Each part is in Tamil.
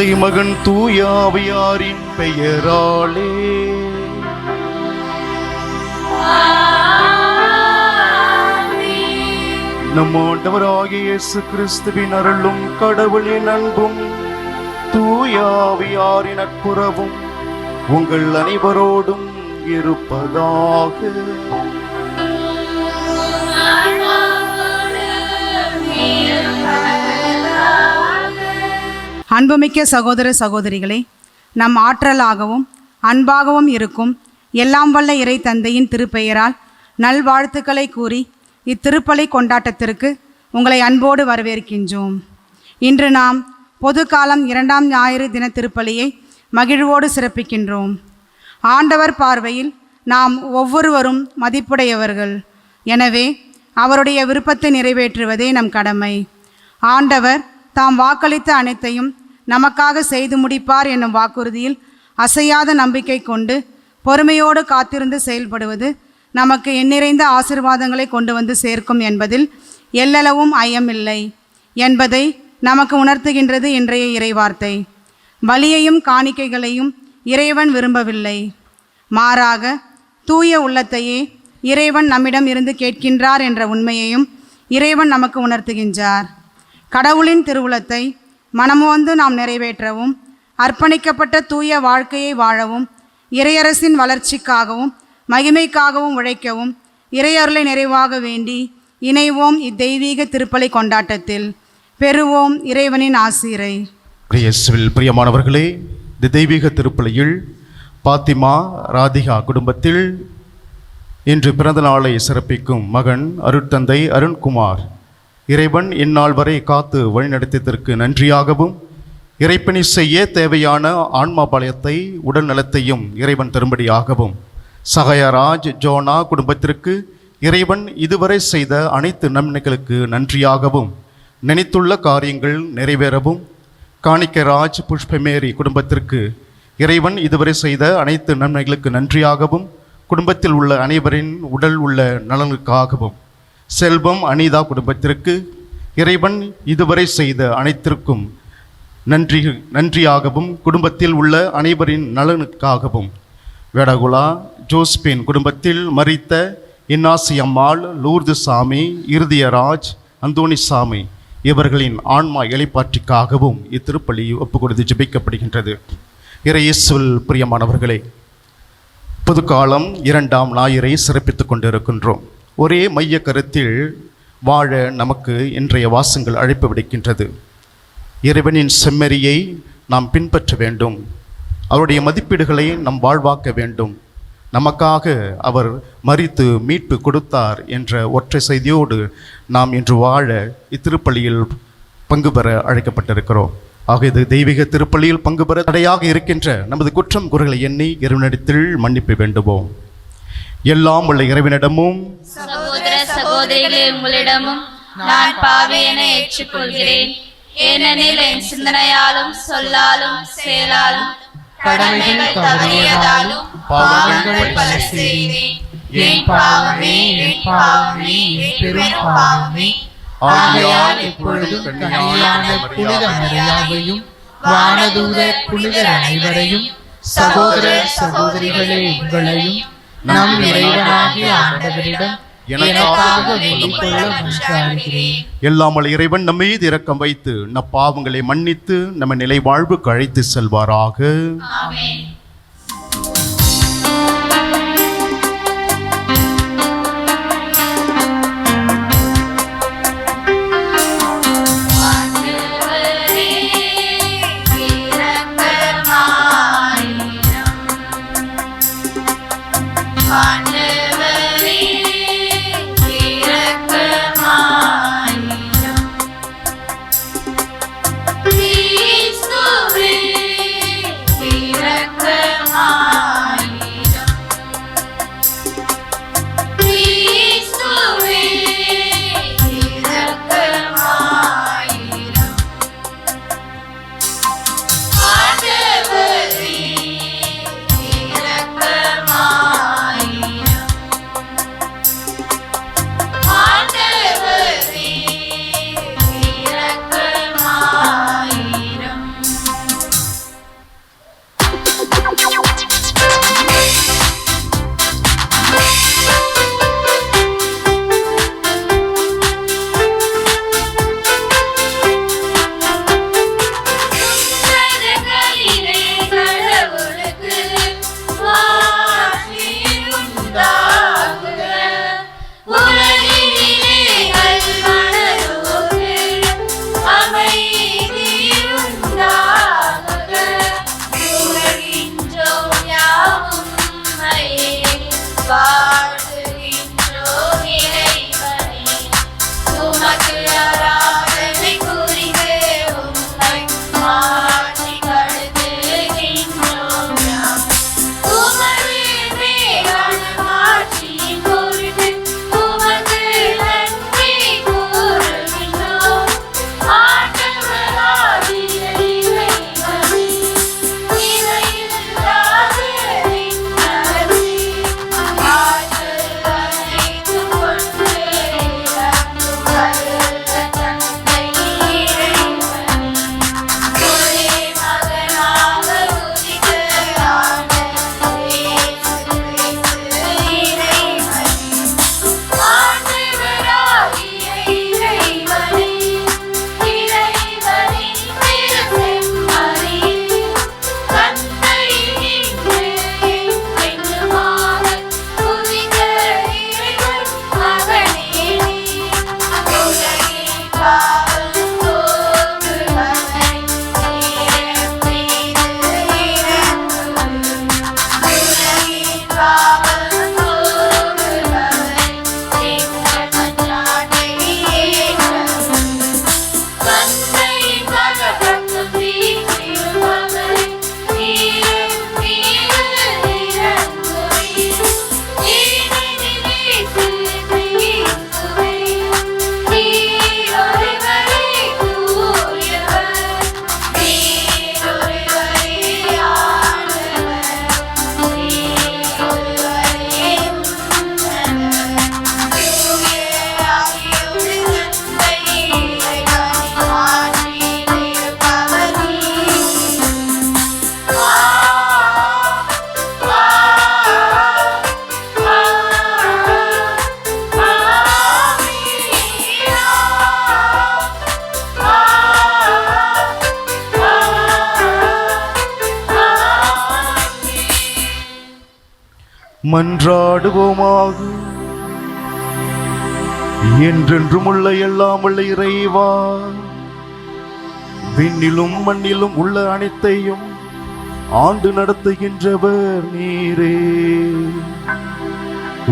தந்தை மகன் தூய ஆவியாரின் பெயராலே. நம் ஆண்டவராகிய இயேசு கிறிஸ்துவின் அருளும் கடவுளின் அன்பும் தூய ஆவியாரின் நட்புறவும் உங்கள் அனைவரோடும் இருப்பதாக. அன்புமிக்க சகோதர சகோதரிகளே, நம் ஆற்றலாகவும் அன்பாகவும் இருக்கும் எல்லாம் வல்ல இறை தந்தையின் திருப்பெயரால் நல்வாழ்த்துக்களை கூறி இத்திருப்பலி கொண்டாட்டத்திற்கு உங்களை அன்போடு வரவேற்கின்றோம். இன்று நாம் பொது காலம் 2ஆம் ஞாயிறு தின திருப்பலியை மகிழ்வோடு சிறப்பிக்கின்றோம். ஆண்டவர் பார்வையில் நாம் ஒவ்வொருவரும் மதிப்புடையவர்கள். எனவே அவருடைய விருப்பத்தை நிறைவேற்றுவதே நம் கடமை. ஆண்டவர் தாம் வாக்களித்த அனைத்தையும் நமக்காக செய்து முடிப்பார் என்னும் வாக்குறுதியில் அசையாத நம்பிக்கை கொண்டு பொறுமையோடு காத்திருந்து செயல்படுவது நமக்கு எண்ணிறைந்த ஆசீர்வாதங்களை கொண்டு வந்து சேர்க்கும் என்பதில் எல்லளவும் ஐயமில்லை என்பதை நமக்கு உணர்த்துகின்றது இன்றைய இறைவார்த்தை. பலியையும் காணிக்கைகளையும் இறைவன் விரும்பவில்லை, மாறாக தூய உள்ளத்தையே இறைவன் நம்மிடம் இருந்து கேட்கின்றார் என்ற உண்மையையும் இறைவன் நமக்கு உணர்த்துகின்றார். கடவுளின் திருவுளத்தை மனமுவந்து நாம் நிறைவேற்றவும் அர்ப்பணிக்கப்பட்ட தூய வாழ்க்கையை வாழவும் இறையரசின் வளர்ச்சிக்காகவும் மகிமைக்காகவும் உழைக்கவும் இறையருளை நிறைவாக வேண்டி இணைவோம் இத்தெய்வீக திருப்பலி கொண்டாட்டத்தில். பெறுவோம் இறைவனின் ஆசீரை. பிரியமானவர்களே, இந்த தெய்வீக திருப்பலியில் பாத்திமா ராதிகா குடும்பத்தில் இன்று பிறந்த நாளை சிறப்பிக்கும் மகன் அருட்தந்தை அருண்குமார் இறைவன் இந்நாள் வரை காத்து வழிநடத்தியதற்கு நன்றியாகவும், இறைப்பணி செய்ய தேவையான ஆன்மா பலத்தை உடல் நலத்தையும் இறைவன் தரும்படியாகவும், சகாயராஜ் ஜோனா குடும்பத்திற்கு இறைவன் இதுவரை செய்த அனைத்து நன்மைகளுக்கு நன்றியாகவும், நினைத்துள்ள காரியங்கள் நிறைவேறவும், காணிக்கராஜ் புஷ்பமேரி குடும்பத்திற்கு இறைவன் இதுவரை செய்த அனைத்து நன்மைகளுக்கு நன்றியாகவும், குடும்பத்தில் உள்ள அனைவரின் உடல் உள்ள நலனுக்காகவும், செல்வம் அனிதா குடும்பத்திற்கு இறைவன் இதுவரை செய்த அனைத்திற்கும் நன்றியாகவும், குடும்பத்தில் உள்ள அனைவரின் நலனுக்காகவும், வேடகுலா ஜோஸ்பின் குடும்பத்தில் மரித்த இன்னாசி அம்மாள், லூர்து சாமி, இருதியராஜ், அந்தோணி சாமி இவர்களின் ஆன்மா இளைப்பாற்றிக்காகவும் இத்திருப்பலி ஒப்புக்கொடுத்து ஜெபிக்கப்படுகின்றது. இறையேசுவில் பிரியமானவர்களே, புதுக்காலம் 2ஆம் ஞாயிறை சிறப்பித்துக் கொண்டிருக்கின்றோம். ஒரே மைய கருத்தில் வாழ நமக்கு இன்றைய வாசங்கள் அழைப்பு விடுக்கின்றது. இறைவனின் செம்மறியை நாம் பின்பற்ற வேண்டும், அவருடைய மதிப்பீடுகளை நம் வாழ்வாக்க வேண்டும், நமக்காக அவர் மரித்து மீட்பு கொடுத்தார் என்ற ஒற்றை செய்தியோடு நாம் இன்று வாழ இத்திருப்பலியில் பங்கு பெற அழைக்கப்பட்டிருக்கிறோம். ஆக இது தெய்வீக திருப்பலியில் பங்கு பெற தடையாக இருக்கின்ற நமது குற்றம் குறைகளை எண்ணி இறைவனிடத்தில் மன்னிப்பு வேண்டுவோம். எல்லாம் உள்ள இறைவனிடமும் சகோதர சகோதரிகளே உங்களிடமும் நான் பாவியென ஏற்றுக்கொள்கிறேன். ஏனெனில் என் சிந்தனையாலும் சொல்லாலும் செயலாலும் கடமைகள் தவறியதாலும் பாவங்கள் பல செய்தேன். என் பாவமே என் பாவமே என் பெரும் பாவமே. ஆகையால் இப்பொழுதும் கன்னியான புனித மரியாவையும் வானதூதர் புனிதர் அனைவரையும் சகோதர சகோதரிகளே உங்களையும் நம் இறைவனாகிய ஆண்டவரிடம் எனக்காக வேண்டிக் கொள்ள மன்றாடுகிறேன். எல்லாமல் இறைவன் நம்ம மீது இரக்கம் வைத்து நம் பாவங்களை மன்னித்து நம்ம நிலை வாழ்வுக்கு அழைத்து செல்வாராக. ஆமென். வாழ்த்துகின்றோம் இறைவனே. உமக்கு ஆராதனை புரிந்து உம்மை மாற்றி கழுதுகின்றோம் நாம். உமது மேலான மாட்சியின் பொருட்டு உமக்கு நன்றி கூறுகின்றோம். ஆண்டவராகிய இறைவனே, இணையில்லாத விண்ணரசே, ஆற்றல் அனைத்தும் கொண்டு இறங்கும் வல்ல தந்தை இறைவனே, ஒரே மகனாக உதித்த ஆண்டவர் இயேசு கிறிஸ்து இறைவனே, ஆண்டவராகிய இறைவனே, இறைவனின் திருச்செம்மறியே, தந்தையினின்று என்றென்றுமாக உதித்த இறைவன் மகனே நீ. உலகின் பாவம் போக்குபவரை, நேரம் செய்து இறங்குவது. உலகின் பாவம் போக்குபவரை, எங்கள் மன்றாட்டை ஏற்றருளும். தந்தையின் வலப்பக்கம் வீற்றிருப்பவரே, நீரும் மீது இறங்குவீர். ஏனெனில் இயேசு கிறிஸ்துவே, நீர் ஒருவரே தூயவர், நீர் ஒருவரே ஆண்டவர், நீர் ஒருவரே உன்னதர். தூய ஆவியோடு தந்தை இறைவனின் ஆட்சியில் இருப்பவர் நீர். மன்றாடுவோமாக. என்றென்றும் உள்ள எல்லாம் உள்ள இறைவா, விண்ணிலும் மண்ணிலும் உள்ள அனைத்தையும் ஆண்டு நடத்துகின்றவர் நீரே.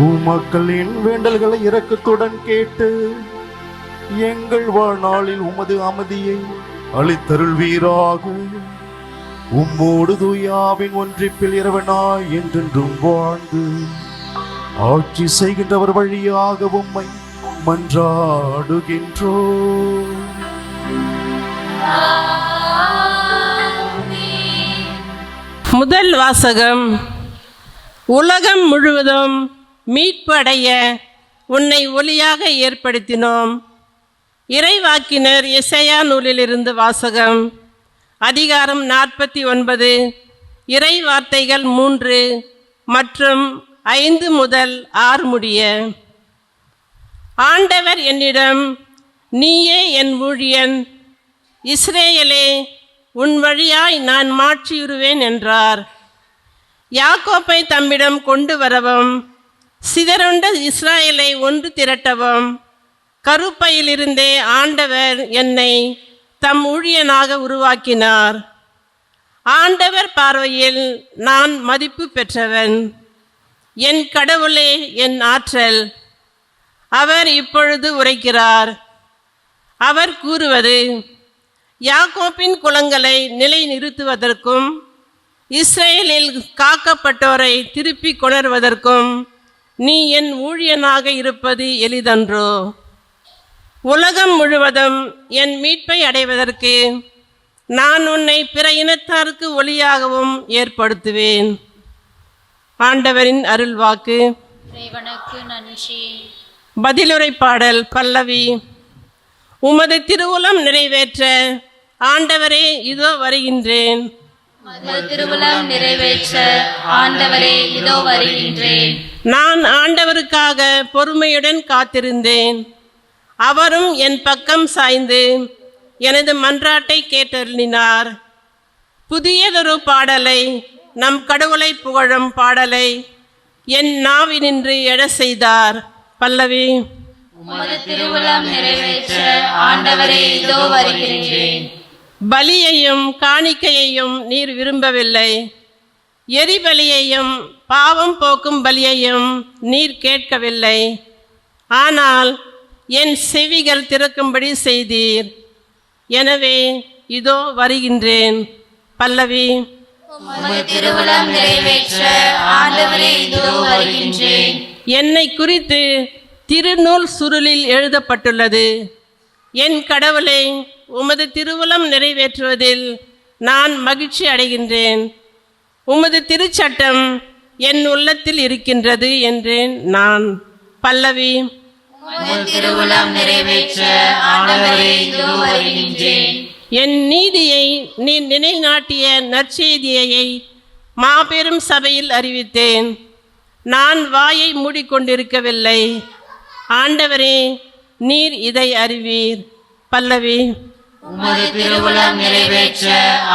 உமக்களின் வேண்டல்களை இரக்கத்துடன் கேட்டு எங்கள் வாழ்நாளில் உமது அமைதியை அளித்தருள்வீராக. உம்மோடு தூயாவின் ஒன்றிப்பில் இறைவனாய் என்றென்றும் வாழ்ந்து ஆட்சி செய்கின்றவர் வழியாக உம்மை மன்றாடுகின்றோம். முதல் வாசகம். உலகம் முழுவதும் மீட்பு அடைய உன்னை ஒளியாக ஏற்படுத்தினோம். இறைவாக்கினர் எசையா நூலிலிருந்து வாசகம். அதிகாரம் 49, இறை வார்த்தைகள் 3 மற்றும் 5 முதல் 6 முடிய. ஆண்டவர் என்னிடம், நீயே என் ஊழியன், இஸ்ரேலே, உன் வழியாய் நான் மாற்றியுறுவேன் என்றார். யாக்கோப்பை தம்மிடம் கொண்டு வரவும், சிதறுண்ட இஸ்ராயலை ஒன்று திரட்டவும், கருப்பையிலிருந்தே ஆண்டவர் என்னை தம் ஊழியனாக உருவாக்கினார். ஆண்டவர் பார்வையில் நான் மதிப்பு பெற்றவன். என் கடவுளே, என் ஆற்றல். அவர் இப்பொழுது உரைக்கிறார். அவர் கூறுவது, யாக்கோப்பின் குலங்களை நிலைநிறுத்துவதற்கும் இஸ்ரேலில் காக்கப்பட்டோரை திருப்பி கொணர்வதற்கும் நீ என் ஊழியனாக இருப்பது எளிதன்றோ? உலகம் முழுவதும் என் மீட்பை அடைவதற்கு நான் உன்னை பிற இனத்தாருக்கு ஒளியாகவும் ஏற்படுத்துவேன். ஆண்டவரின் அருள்வாக்கு. இறைவனுக்கு நன்றி. பதிலுரை பாடல் பல்லவி. உமது திருவுளம் நிறைவேற்ற ஆண்டவரே இதோ வருகின்றேன். உமது திருவுளம் நிறைவேற்ற ஆண்டவரே இதோ வருகின்றேன். நான் ஆண்டவருக்காக பொறுமையுடன் காத்திருந்தேன். அவரும் என் பக்கம் சாய்ந்து எனது மன்றாட்டை கேட்டருளினார். புதியதொரு பாடலை, நம் கடவுளை புகழும் பாடலை என் நாவினின்று எழச் செய்தார். பல்லவி. உமது திருவுளம் நிறைவேற்ற ஆண்டவரே இதோ வருகின்றேன். பலியையும் காணிக்கையையும் நீர் விரும்பவில்லை, எரிபலியையும் பாவம் போக்கும் பலியையும் நீர் கேட்கவில்லை. ஆனால் என் செவிகள் திறக்கும்படி செய்தீர். எனவே இதோ வருகின்றேன். பல்லவி. உமது திருவுளம் நிறைவேற்ற ஆண்டவரே இதோ வருகின்றேன். என்னை குறித்து திருநூல் சுருளில் எழுதப்பட்டுள்ளது. என் கடவுளை, உமது திருவுளம் நிறைவேற்றுவதில் நான் மகிழ்ச்சி அடைகின்றேன். உமது திருச்சட்டம் என் உள்ளத்தில் இருக்கின்றது என்றேன் நான். பல்லவி. உமது திருவுளம் நிறைவேற்ற ஆண்டவரே இதோ வருகின்றேன். என் நீதியை நீ நிலைநாட்டிய நற்செய்தியை மாபெரும் சபையில் அறிவித்தேன். நான் வாயை மூடிக்கொண்டிருக்கவில்லை. ஆண்டவரே, நீர் இதை அறிவீர். பல்லவி. உமது திருவுளம் நிறைவேற்ற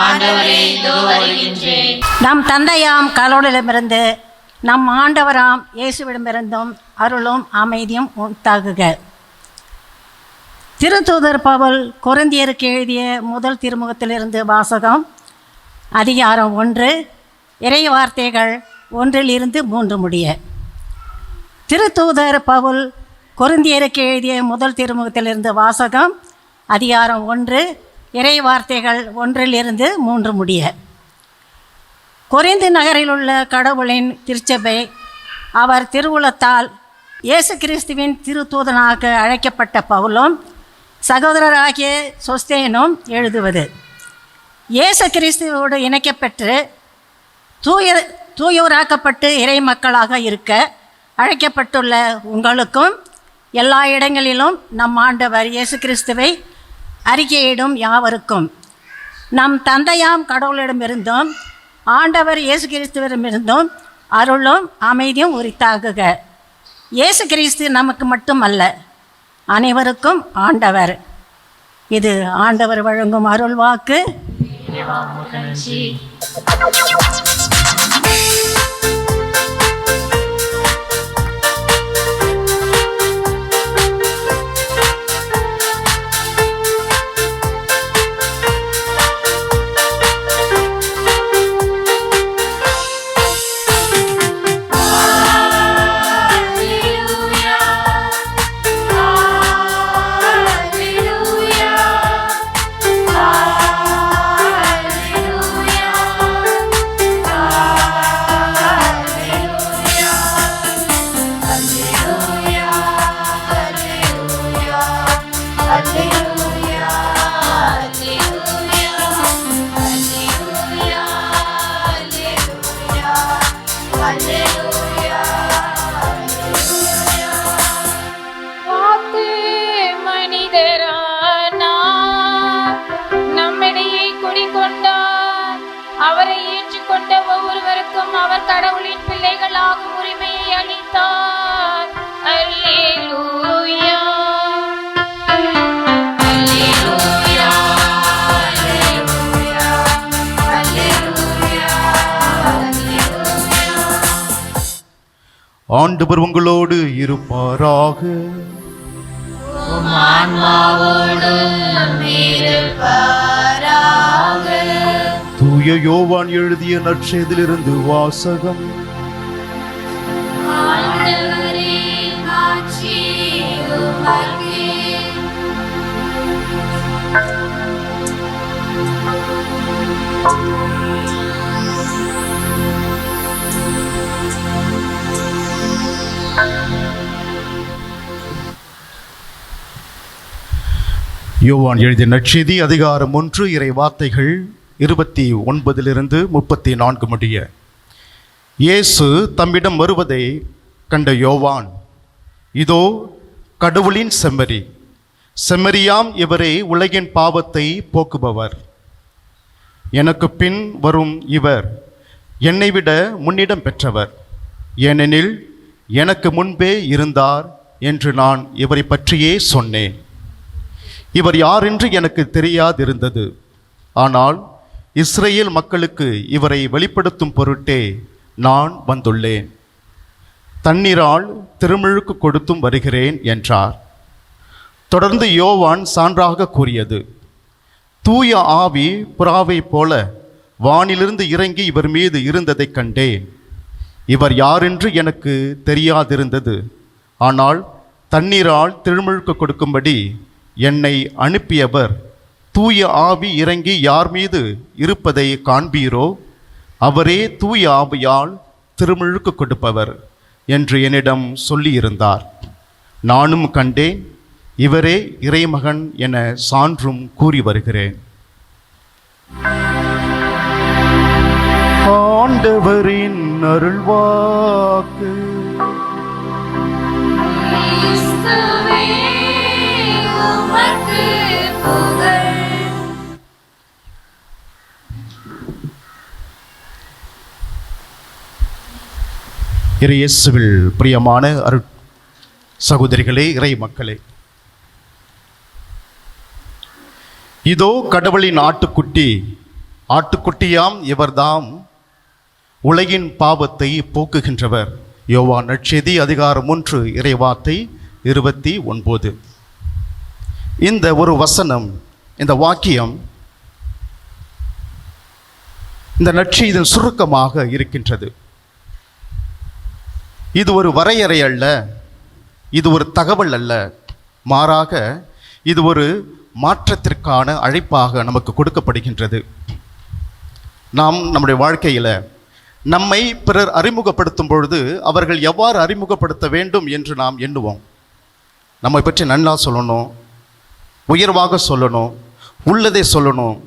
ஆண்டவரே இதோ வருகின்றேன். நம் தந்தையாம் கடவுளிடமிருந்து நம் ஆண்டவராம் இயேசுவிடமிருந்தும் அருளும் அமைதியும் உண்டாகுக. திருத்தூதர் பவுல் கொரிந்தியருக்கு எழுதிய முதல் திருமுகத்திலிருந்து வாசகம். அதிகாரம் 1, இறை வார்த்தைகள் 1-3 முடிய. திருத்தூதர் பவுல் கொரிந்தியருக்கு எழுதிய முதல் திருமுகத்திலிருந்து வாசகம். அதிகாரம் 1, இறை வார்த்தைகள் 1-3 முடிய. கொரிந்து நகரில் உள்ள கடவுளின் திருச்சபை, அவர் திருவுளத்தால் இயேசு கிறிஸ்துவின் திருத்தூதனாக அழைக்கப்பட்ட பவுலும் சகோதரராகிய சொஸ்தேனும் எழுதுவது. இயேசு கிறிஸ்துவோடு இணைக்கப்பெற்று தூயோராக்கப்பட்டு இறை மக்களாக இருக்க அழைக்கப்பட்டுள்ள உங்களுக்கும் எல்லா இடங்களிலும் நம் ஆண்டவர் இயேசு கிறிஸ்துவை அறிக்கையிடும் யாவருக்கும் நம் தந்தையாம் கடவுளிடமிருந்தும் ஆண்டவர் இயேசு கிறிஸ்துவிடமிருந்தும் அருளும் அமைதியும் உரித்தாகுக. இயேசு கிறிஸ்து நமக்கு மட்டுமல்ல, அனைவருக்கும் ஆண்டவர். இது ஆண்டவர் வழங்கும் அருள் வாக்கு. அவரை ஏற்றுக்கொண்ட ஒவ்வொருவருக்கும் அவர் கடவுளின் பிள்ளைகளாகும் உரிமையை அளித்தார். அல்லேலூயா. அல்லேலூயா. அல்லேலூயா. அல்லேலூயா. அல்லேலூயா. ஆண்டவர் உங்களோடு இருப்பாராக. உம் ஆன்மாவோடும் இருப்பாராக. தூய யோவான் எழுதிய நற்செய்தியிலிருந்து வாசகம். ஆண்டவரே, மாட்சி உமக்கே. யோவான் எழுதிய நற்செய்தி அதிகாரம் 1 இறை வார்த்தைகள் 29-34 முடிய. இயேசு தம்மிடம் வருவதை கண்ட யோவான், இதோ கடவுளின் செம்மறி, செம்மறியாம் இவரே உலகின் பாவத்தை போக்குபவர். எனக்கு பின் வரும் இவர் என்னை விட முன்னிடம் பெற்றவர், ஏனெனில் எனக்கு முன்பே இருந்தார் என்று நான் இவரை பற்றியே சொன்னேன். இவர் யாரென்று எனக்கு தெரியாதிருந்தது. ஆனால் இஸ்ரேல் மக்களுக்கு இவரை வெளிப்படுத்தும் பொருட்டே நான் வந்துள்ளேன். தண்ணீரால் திருமுழுக்கு கொடுத்தும் வருகிறேன் என்றார். தொடர்ந்து யோவான் சான்றாக கூறியது, தூய ஆவி புறாவை போல வானிலிருந்து இறங்கி இவர் மீது இருந்ததைக் கண்டேன். இவர் யாரென்று எனக்கு தெரியாதிருந்தது. ஆனால் தண்ணீரால் திருமுழுக்கு கொடுக்கும்படி என்னை அனுப்பியவர் தூய ஆவி இறங்கி யார் மீது இருப்பதை காண்பீரோ அவரே தூய ஆவியால் திருமுழுக்கு கொடுப்பவர் என்று என்னிடம் சொல்லியிருந்தார். நானும் கண்டேன், இவரே இறைமகன் என சான்றும் கூறி வருகிறேன். ஆண்டவரின் அருள்வாக்கு. கிறிஸ்துவே உமக்கு புகழ். இறையேசுவில் பிரியமான சகோதரிகளே, இறை மக்களே, இதோ கடவுளின் ஆட்டுக்குட்டி. ஆட்டுக்குட்டியாம் இவர்தாம் உலகின் பாவத்தை போக்குகின்றவர். யோவான் நற்செய்தி அதிகாரம் 1 இறைவார்த்தை 29. இந்த ஒரு வசனம், இந்த வாக்கியம் இந்த நற்செய்தியின் சுருக்கமாக இருக்கின்றது. இது ஒரு வரையறை அல்ல, இது ஒரு தகவல் அல்ல, மாறாக இது ஒரு மாற்றத்திற்கான அழைப்பாக நமக்கு கொடுக்கப்படுகின்றது. நாம் நம்முடைய வாழ்க்கையில் நம்மை பிறர் அறிமுகப்படுத்தும் பொழுது அவர்கள் எவ்வாறு அறிமுகப்படுத்த வேண்டும் என்று நாம் எண்ணுவோம். நம்மை பற்றி நன்னா சொல்லணும், உயர்வாக சொல்லணும், உள்ளதை சொல்லணும்,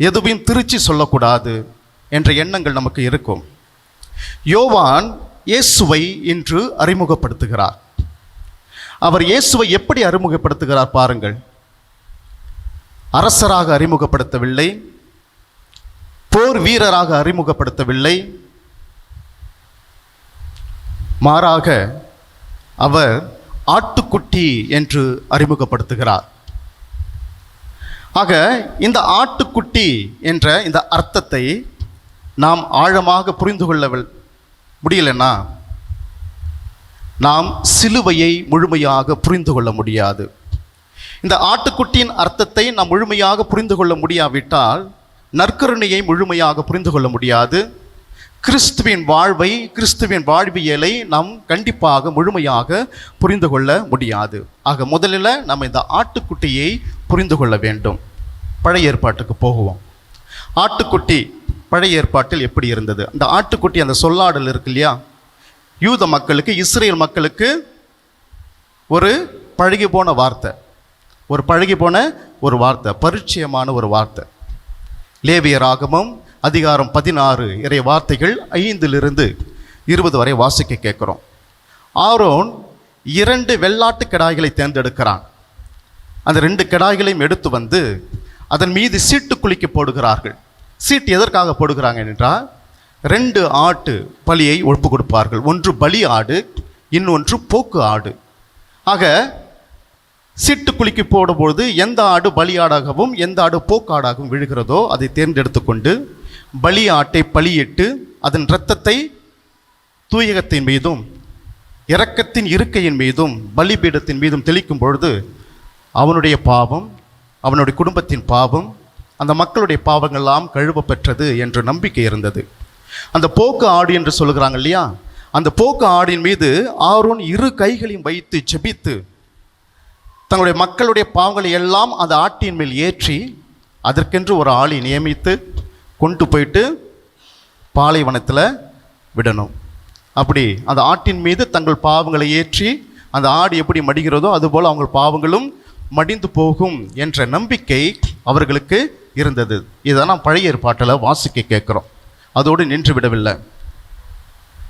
எதுவும் திருச்சி சொல்லக்கூடாது என்ற எண்ணங்கள் நமக்கு இருக்கும். யோவான் இயேசுவை இன்று அறிமுகப்படுத்துகிறார். அவர் இயேசுவை எப்படி அறிமுகப்படுத்துகிறார் பாருங்கள். அரசராக அறிமுகப்படுத்தவில்லை, போர் வீரராக அறிமுகப்படுத்தவில்லை, மாறாக அவர் ஆட்டுக்குட்டி என்று அறிமுகப்படுத்துகிறார். ஆக இந்த ஆட்டுக்குட்டி என்ற இந்த அர்த்தத்தை நாம் ஆழமாக புரிந்து கொள்ள முடியலன்னா நாம் சிலுவையை முழுமையாக புரிந்து கொள்ள முடியாது. இந்த ஆட்டுக்குட்டியின் அர்த்தத்தை நாம் முழுமையாக புரிந்து கொள்ள முடியாவிட்டால் நற்கருணையை முழுமையாக புரிந்து கொள்ள முடியாது. கிறிஸ்துவின் வாழ்வை, கிறிஸ்துவின் வாழ்வியலை நாம் கண்டிப்பாக முழுமையாக புரிந்து கொள்ள முடியாது. ஆக முதலில் நம்ம இந்த ஆட்டுக்குட்டியை புரிந்து கொள்ள வேண்டும். பழைய ஏற்பாட்டுக்கு போகுவோம். ஆட்டுக்குட்டி பழைய ஏற்பாட்டில் எப்படி இருந்தது? அந்த ஆட்டுக்குட்டி, அந்த சொல்லாடல் இருக்கு இல்லையா, யூத மக்களுக்கு, இஸ்ரேல் மக்களுக்கு ஒரு பழகி போன வார்த்தை, ஒரு பழகி போன ஒரு வார்த்தை, பரிச்சயமான ஒரு வார்த்தை. லேவியராகமம் அதிகாரம் 16 இறை வார்த்தைகள் 5 - 20 வரை வாசிக்க கேட்குறோம். ஆரோன் 2 வெள்ளாட்டு கிடாய்களை தேர்ந்தெடுக்கிறான். அந்த 2 கிடாய்களையும் எடுத்து வந்து அதன் மீது சீட்டு குலுக்கி போடுகிறார்கள். சீட்டு எதற்காக போடுகிறாங்க என்றால் 2 ஆட்டு பலியை ஒப்பு கொடுப்பார்கள். ஒன்று பலி ஆடு, இன்னொன்று போக்கு ஆடு. ஆக சீட்டு குலுக்கி போடும்பொழுது எந்த ஆடு பலியாடாகவும் எந்த ஆடு போக்காடாகவும் விழுகிறதோ அதை தேர்ந்தெடுத்து கொண்டு பலி ஆட்டை பலியிட்டு அதன் இரத்தத்தை தூயகத்தின் மீதும் இரக்கத்தின் இருக்கையின் மீதும் பலிபீடத்தின் மீதும் தெளிக்கும் பொழுது அவனுடைய பாவம், அவனுடைய குடும்பத்தின் பாவம், அந்த மக்களுடைய பாவங்கள்லாம் கழுவ பெற்றது என்ற நம்பிக்கை இருந்தது. அந்த போக்கு ஆடு என்று சொல்லுகிறாங்க இல்லையா, அந்த போக்கு ஆடின் மீது ஆரோன் 2 கைகளையும் வைத்து ஜெபித்து தங்களுடைய மக்களுடைய பாவங்களை எல்லாம் அந்த ஆட்டின் மேல் ஏற்றி அதற்கென்று ஒரு ஆளை நியமித்து கொண்டு போயிட்டு பாலைவனத்தில் விடணும். அப்படி அந்த ஆட்டின் மீது தங்கள் பாவங்களை ஏற்றி அந்த ஆடு எப்படி மடிகிறதோ அதுபோல் அவங்க பாவங்களும் மடிந்து போகும் என்ற நம்பிக்கை அவர்களுக்கு இருந்தது. இதை நாம் பழைய ஏற்பாட்டில் வாசிக்க கேட்குறோம். அதோடு நின்று விடவில்லை.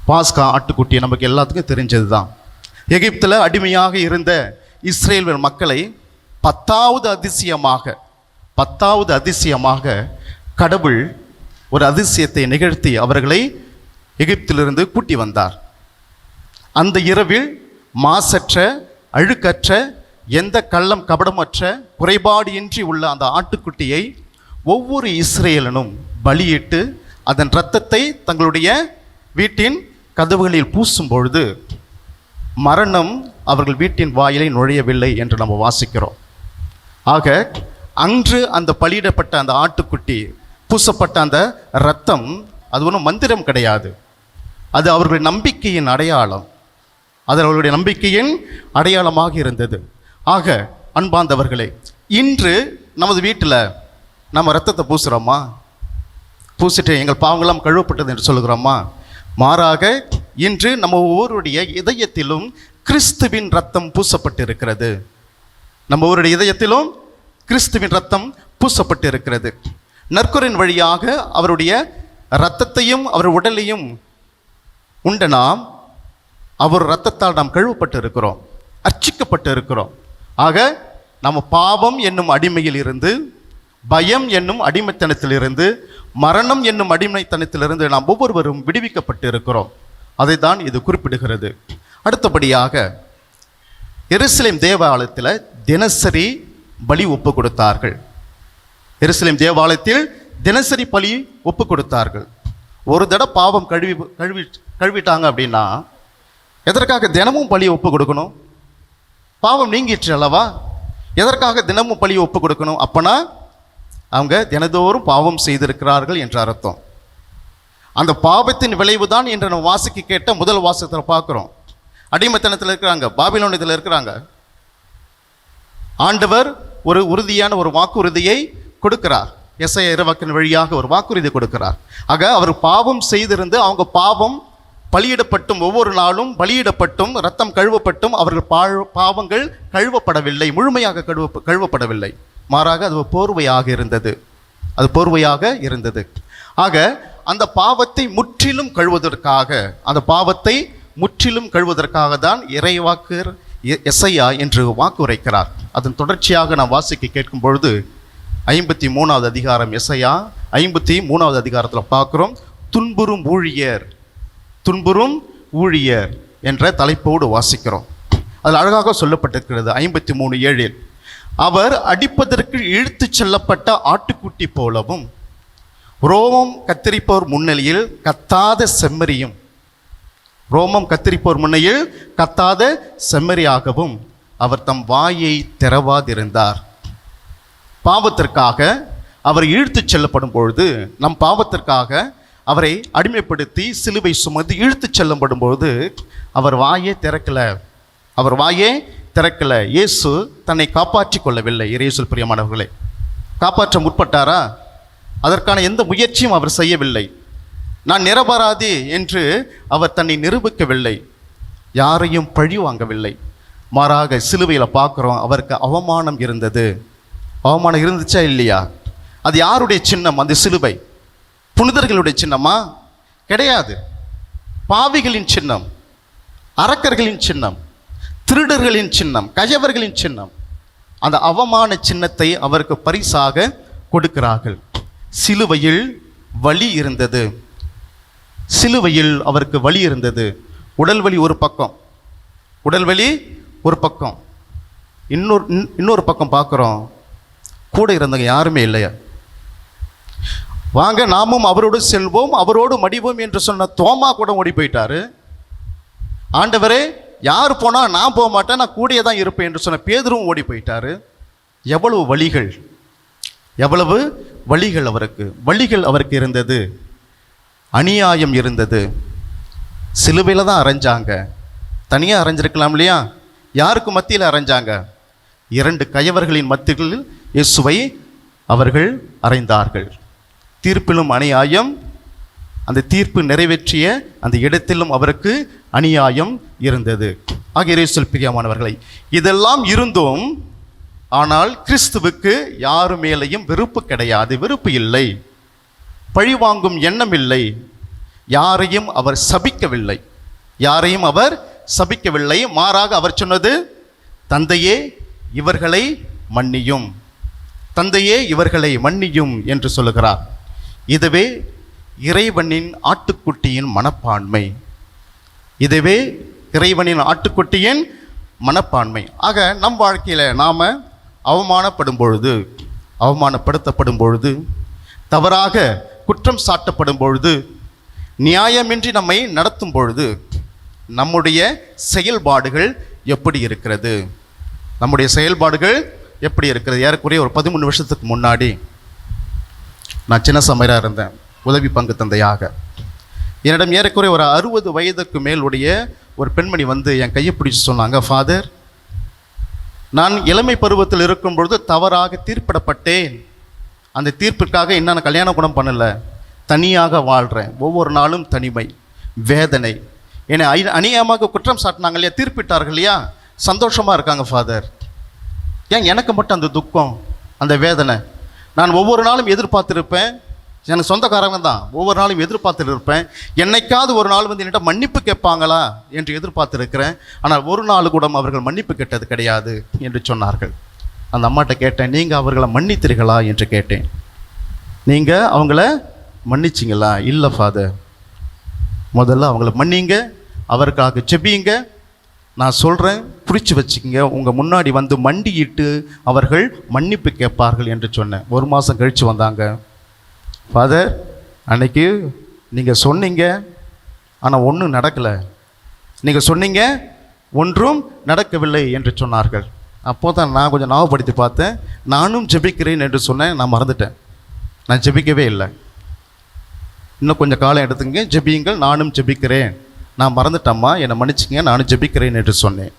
பாஸ்கா ஆட்டுக்குட்டியை நமக்கு எல்லாத்துக்கும் தெரிஞ்சது தான். எகிப்தில் அடிமையாக இருந்த இஸ்ரேல் மக்களை 10வது அதிசயமாக கடவுள் ஒரு அதிசயத்தை நிகழ்த்தி அவர்களை எகிப்திலிருந்து கூட்டி வந்தார். அந்த இரவில் மாசற்ற, அழுக்கற்ற, எந்த கள்ளம் கபடமற்ற, குறைபாடு இன்றி உள்ள அந்த ஆட்டுக்குட்டியை ஒவ்வொரு இஸ்ரேலனும் பலியிட்டு அதன் இரத்தத்தை தங்களுடைய வீட்டின் கதவுகளில் பூசும் பொழுது மரணம் அவர்கள் வீட்டின் வாயிலை நுழையவில்லை என்று நம்ம வாசிக்கிறோம். ஆக அன்று அந்த பலியிடப்பட்ட அந்த ஆட்டுக்குட்டி பூசப்பட்ட அந்த இரத்தம் அது ஒன்றும் மந்திரம் கிடையாது. அது அவர்களுடைய நம்பிக்கையின் அடையாளம். அது அவர்களுடைய நம்பிக்கையின் அடையாளமாக இருந்தது. ஆக அன்பார்ந்தவர்களே, இன்று நமது வீட்டில் நம்ம இரத்தத்தை பூசுகிறோமா? பூசிட்டு எங்கள் பாவங்களாம் கழுவப்பட்டது என்று சொல்லுகிறோமா? மாறாக இன்று நம்ம ஒவ்வொருடைய இதயத்திலும் கிறிஸ்துவின் இரத்தம் பூசப்பட்டு இருக்கிறது. நம்ம ஒவ்வொருடைய இதயத்திலும் கிறிஸ்துவின் இரத்தம் பூசப்பட்டு இருக்கிறது. நற்கரின் வழியாக அவருடைய இரத்தத்தையும் அவர் உடலையும் உண்ட நாம் அவர் இரத்தத்தால் நாம் கழுவப்பட்டு இருக்கிறோம், அர்ச்சிக்கப்பட்டு இருக்கிறோம். ஆக நம்ம பாவம் என்னும் அடிமையில் இருந்து, பயம் என்னும் அடிமைத்தனத்திலிருந்து, மரணம் என்னும் அடிமைத்தனத்திலிருந்து நாம் ஒவ்வொருவரும் விடுவிக்கப்பட்டு இருக்கிறோம். அதை தான் இது குறிப்பிடுகிறது. அடுத்தபடியாக எருசலேம் தேவாலயத்தில் தினசரி பலி ஒப்பு கொடுத்தார்கள். எருசலேம் தேவாலயத்தில் தினசரி பலி ஒப்பு கொடுத்தார்கள். ஒரு தடவை பாவம் கழுவிட்டாங்க அப்படின்னா எதற்காக தினமும் பலியை ஒப்பு கொடுக்கணும்? பாவம் நீங்கிற்று அல்லவா? எதற்காக தினமும் பலியை ஒப்பு கொடுக்கணும்? அப்பனா அவங்க தினதோறும் பாவம் செய்திருக்கிறார்கள் என்ற அர்த்தம். அந்த பாவத்தின் விளைவு தான் என்று நம்ம வாசிக்க கேட்ட முதல் வாசகத்தில் பார்க்குறோம். அடிமைத்தனத்தில் இருக்கிறாங்க, பாபிலோனியத்தில் இருக்கிறாங்க. ஆண்டவர் ஒரு உறுதியான ஒரு வாக்குறுதியை கொடுக்கிறார். எசையா இறைவாக்கின் வழியாக ஒரு வாக்குறுதி கொடுக்கிறார். ஆக அவர் பாவம் செய்திருந்து அவங்க பாவம் பலியிடப்பட்டும், ஒவ்வொரு நாளும் பலியிடப்பட்டும், ரத்தம் கழுவப்பட்டும் அவர்கள் பாவங்கள் கழுவப்படவில்லை, முழுமையாக கழுவப்படவில்லை. மாறாக அது போர்வையாக இருந்தது. அது போர்வையாக இருந்தது. ஆக அந்த பாவத்தை முற்றிலும் கழுவதற்காக, அந்த பாவத்தை முற்றிலும் கழுவதற்காக தான் இறைவாக்கர் எசையா என்று வாக்கு உரைக்கிறார். அதன் தொடர்ச்சியாக நாம் வாசிக்க கேட்கும் பொழுது 53வது அதிகாரம், எசையா 53வது அதிகாரத்தில் பார்க்குறோம். துன்புறும் ஊழியர், துன்புறும் ஊழியர் என்ற தலைப்போடு வாசிக்கிறோம். அதில் அழகாக சொல்லப்பட்டிருக்கிறது 53:7, அவர் அடிப்பதற்கு இழுத்து செல்லப்பட்ட ஆட்டுக்குட்டி போலவும், ரோமம் கத்தரிப்போர் முன்னிலையில் கத்தாத செம்மறியும், ரோமம் கத்தரிப்போர் முன்னையில் கத்தாத செம்மறியாகவும் அவர் தம் வாயை திறவாதிருந்தார். பாவத்திற்காக அவர் இழுத்துச் செல்லப்படும் பொழுது, நம் பாவத்திற்காக அவரை அடிமைப்படுத்தி சிலுவை சுமந்து இழுத்துச் செல்லப்படும் பொழுது அவர் வாயே திறக்கலை, அவர் வாயே திறக்கலை. இயேசு தன்னை காப்பாற்றி கொள்ளவில்லை. இயேசு பிரியமானவர்களே, காப்பாற்ற முற்பட்டாரா? அதற்கான எந்த முயற்சியும் அவர் செய்யவில்லை. நான் நிரபராதி என்று அவர் தன்னை நிரூபிக்கவில்லை. யாரையும் பழி வாங்கவில்லை. மாறாக சிலுவையில் பார்க்குறோம், அவருக்கு அவமானம் இருந்தது. அவமானம் இருந்துச்சா இல்லையா? அது யாருடைய சின்னம்? அந்த சிலுவை புனிதர்களுடைய சின்னமா? கிடையாது. பாவிகளின் சின்னம், அரக்கர்களின் சின்னம், திருடர்களின் சின்னம், கயவர்களின் சின்னம். அந்த அவமான சின்னத்தை அவருக்கு பரிசாக கொடுக்கிறார்கள். சிலுவையில் வலி இருந்தது. சிலுவையில் அவருக்கு வலி இருந்தது. உடல் வலி ஒரு பக்கம், உடல் வலி ஒரு பக்கம். இன்னொரு பக்கம் பார்க்குறோம், கூட இருந்தவங்க யாருமே இல்லையா? வாங்க நாமும் அவரோடு செல்வோம், அவரோடு மடிவோம் என்று சொன்ன தோமா கூட ஓடி போயிட்டாரு. ஆண்டவரே, யார் போனால் நான் போக மாட்டேன், நான் கூடியே தான் இருப்பேன் என்று சொன்ன பேதுருவும் ஓடி போயிட்டாரு. எவ்வளவு வழிகள், எவ்வளவு வழிகள் அவருக்கு, வழிகள் அவருக்கு இருந்தது. அநியாயம் இருந்தது. சிலுவையில் தான் அரைஞ்சாங்க. தனியாக அரைஞ்சிருக்கலாம் இல்லையா? யாருக்கு மத்தியில் அரைஞ்சாங்க? 2 கயவர்களின் மத்தியில் இயேசுவை அவர்கள் அறைந்தார்கள். தீர்ப்பிலும் அநியாயம், அந்த தீர்ப்பு நிறைவேற்றிய அந்த இடத்திலும் அவருக்கு அநியாயம் இருந்தது. ஆகிய இயேசுவில் பிரியமானவர்களை, இதெல்லாம் இருந்தும் ஆனால் கிறிஸ்துவுக்கு யாரு மேலேயும் வெறுப்பு கிடையாது, வெறுப்பு இல்லை, பழிவாங்கும் எண்ணம் இல்லை. யாரையும் அவர் சபிக்கவில்லை, யாரையும் அவர் சபிக்கவில்லை. மாறாக அவர் சொன்னது, தந்தையே இவர்களை மன்னியும், தந்தையே இவர்களை மன்னியும் என்று சொல்லுகிறார். இதுவே இறைவனின் ஆட்டுக்குட்டியின் மனப்பான்மை. இதுவே இறைவனின் ஆட்டுக்குட்டியின் மனப்பான்மை. ஆக நம் வாழ்க்கையில் நாம் அவமானப்படும் பொழுது, அவமானப்படுத்தப்படும் பொழுது, தவறாக குற்றம் சாட்டப்படும் பொழுது, நியாயமின்றி நம்மை நடத்தும் பொழுது நம்முடைய செயல்பாடுகள் எப்படி இருக்கிறது? நம்முடைய செயல்பாடுகள் எப்படி இருக்கிறது? ஏறக்குறைய ஒரு 13 வருஷத்துக்கு முன்னாடி நான் சின்ன சமையராக இருந்தேன், உதவி பங்கு தந்தையாக. என்னிடம் ஏறக்குறைய ஒரு 60 வயதுக்கு மேலுடைய ஒரு பெண்மணி வந்து என் கையை பிடிச்சி சொன்னாங்க, ஃபாதர், நான் இளமை பருவத்தில் இருக்கும் பொழுது தவறாக தீர்ப்பிடப்பட்டேன். அந்த தீர்ப்பிற்காக இன்னும் நான் கல்யாணம் கூட பண்ணலை, தனியாக வாழ்கிறேன், ஒவ்வொரு நாளும் தனிமை, வேதனை, என்னை அநியாயமாக குற்றம் சாட்டினாங்க இல்லையா, தீர்ப்பிட்டார்கள் இல்லையா, சந்தோஷமாக இருக்காங்க ஃபாதர். ஏன் எனக்கு மட்டும் அந்த துக்கம், அந்த வேதனை? நான் ஒவ்வொரு நாளும் எதிர்பார்த்துருப்பேன், எனக்கு சொந்தக்காரங்க தான், ஒவ்வொரு நாளும் எதிர்பார்த்துட்டு இருப்பேன், என்னைக்காவது ஒரு நாள் வந்து என்கிட்ட மன்னிப்பு கேட்பாங்களா என்று எதிர்பார்த்துருக்கிறேன். ஆனால் ஒரு நாள் கூட அவர்கள் மன்னிப்பு கேட்டது கிடையாது என்று சொன்னார்கள். அந்த அம்மாட்ட கேட்டேன், நீங்கள் அவர்களை மன்னித்தீர்களா என்று கேட்டேன். நீங்கள் அவங்கள மன்னிச்சிங்களா? இல்லை ஃபாதர். முதல்ல அவங்கள மன்னிங்க, அவருக்காக ஜெபிங்க, நான் சொல்கிறேன், பிடிச்சி வச்சுக்கிங்க, உங்கள் முன்னாடி வந்து மண்டியிட்டு அவர்கள் மன்னிப்பு கேட்பார்கள் என்று சொன்னேன். 1 மாதம் கழித்து வந்தாங்க. ஃபாதர், அன்னைக்கு நீங்கள் சொன்னீங்க, ஆனால் ஒன்றும் நடக்கலை, நீங்கள் சொன்னீங்க ஒன்றும் நடக்கவில்லை என்று சொன்னார்கள். அப்போ தான் நான் கொஞ்சம் ஞாபகப்படுத்தி பார்த்தேன், நானும் ஜெபிக்கிறேன் என்று சொன்னேன். நான் மறந்துட்டேன், நான் ஜெபிக்கவே இல்லை. இன்னும் கொஞ்சம் காலம் எடுத்துங்க, ஜெபியுங்கள், நானும் ஜெபிக்கிறேன், நான் மறந்துட்டம்மா, என்னை மன்னிச்சிங்க, நானும் ஜெபிக்கிறேன் என்று சொன்னேன்.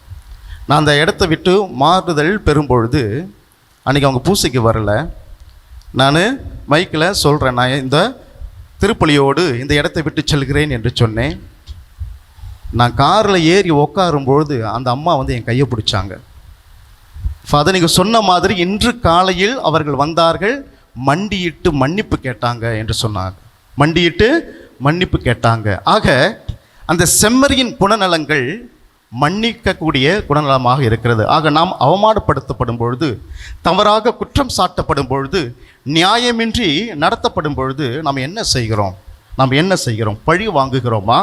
நான் அந்த இடத்த விட்டு மாறுதல் பெறும்பொழுது அன்றைக்கி அவங்க பூசைக்கு வரலை. நான் மைக்கில் சொல்கிறேன், நான் இந்த திருப்பலியோடு இந்த இடத்தை விட்டு செல்கிறேன் என்று சொன்னேன். நான் காரில் ஏறி உட்காரும்பொழுது அந்த அம்மா வந்து என் கையை பிடிச்சாங்க. ஃபாதர், நீங்கள் சொன்ன மாதிரி இன்று காலையில் அவர்கள் வந்தார்கள், மண்டியிட்டு மன்னிப்பு கேட்டாங்க என்று சொன்னாங்க. மண்டியிட்டு மன்னிப்பு கேட்டாங்க. ஆக அந்த செம்மறியின் குணநலங்கள் மன்னிக்கக்கூடிய குணநலமாக இருக்கிறது. ஆக நாம் அவமானப்படுத்தப்படும் பொழுது, தவறாக குற்றம் சாட்டப்படும் பொழுது, நியாயமின்றி நடத்தப்படும் பொழுது நாம் என்ன செய்கிறோம்? நாம் என்ன செய்கிறோம்? பழி வாங்குகிறோமா,